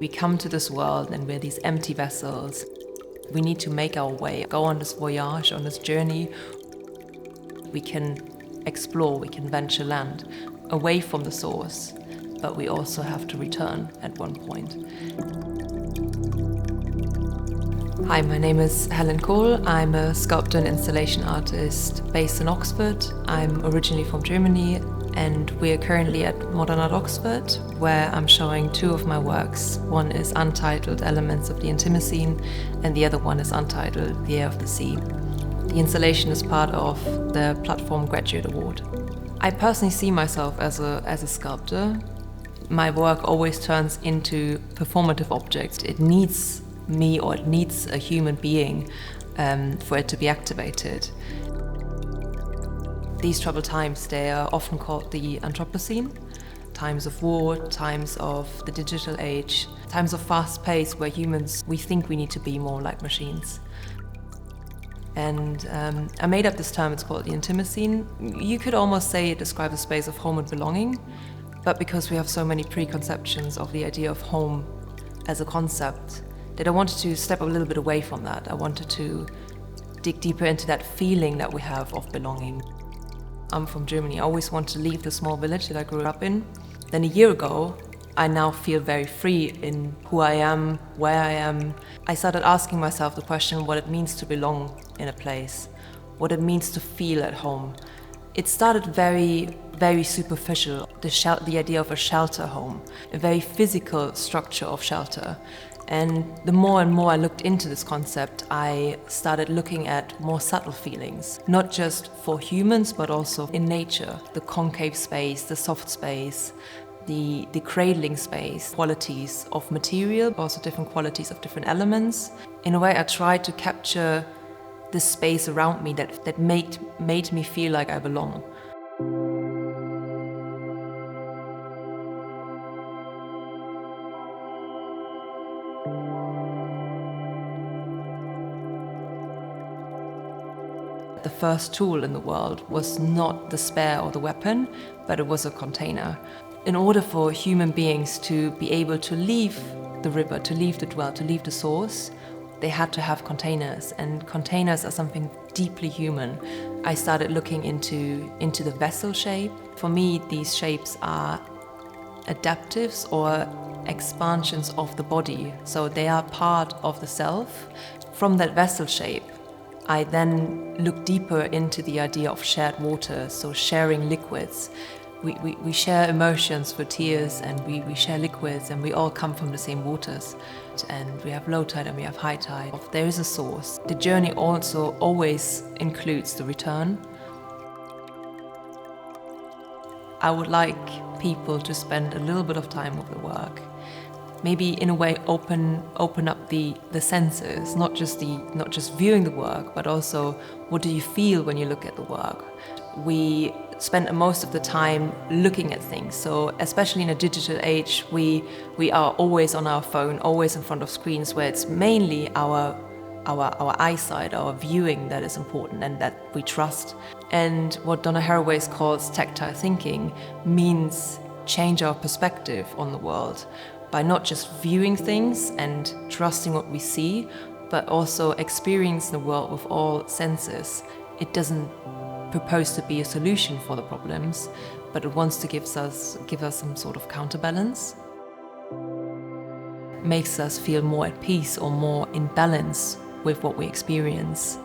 We come to this world and we're these empty vessels. We need to make our way, go on this voyage, on this journey. We can explore, we can venture land away from the source, but we also have to return at one point. Hi, my name is Helen Kohl. I'm a sculptor and installation artist based in Oxford. I'm originally from Germany, and we're currently at Modern Art Oxford, where I'm showing two of my works. One is Untitled, Elements of the Intimacene, and the other one is Untitled, The Heir of the Sea. The installation is part of the Platform Graduate Award. I personally see myself as a sculptor. My work always turns into performative objects. It needs me, or it needs a human being for it to be activated. These troubled times, they are often called the Anthropocene, times of war, times of the digital age, times of fast pace where humans, we think we need to be more like machines. And I made up this term, it's called the Intimacene. You could almost say it describes a space of home and belonging, but because we have so many preconceptions of the idea of home as a concept, that I wanted to step a little bit away from that. I wanted to dig deeper into that feeling that we have of belonging. I'm from Germany. I always wanted to leave the small village that I grew up in. Then a year ago, I now feel very free in who I am, where I am. I started asking myself the question what it means to belong in a place, what it means to feel at home. It started very, very superficial, the idea of a shelter home, a very physical structure of shelter. And the more and more I looked into this concept, I started looking at more subtle feelings, not just for humans, but also in nature. The concave space, the soft space, the cradling space, qualities of material, also different qualities of different elements. In a way, I tried to capture the space around me that made me feel like I belong. The first tool in the world was not the spear or the weapon, but it was a container. In order for human beings to be able to leave the river, to leave the well, to leave the source, they had to have containers, and containers are something deeply human. I started looking into the vessel shape. For me, these shapes are adaptives or expansions of the body, so they are part of the self. From that vessel shape, I then look deeper into the idea of shared water, so sharing liquids. We share emotions for tears, and we share liquids, and we all come from the same waters. And we have low tide and we have high tide. There is a source. The journey also always includes the return. I would like people to spend a little bit of time with the work. Maybe in a way open up the senses, not just viewing the work, but also what do you feel when you look at the work. We spend most of the time looking at things, so especially in a digital age, we are always on our phone, always in front of screens, where it's mainly our eyesight, our viewing that is important and that we trust. And what Donna Haraway calls tactile thinking means change our perspective on the world, by not just viewing things and trusting what we see, but also experiencing the world with all senses. It doesn't propose to be a solution for the problems, but it wants to give us some sort of counterbalance. Makes us feel more at peace or more in balance with what we experience.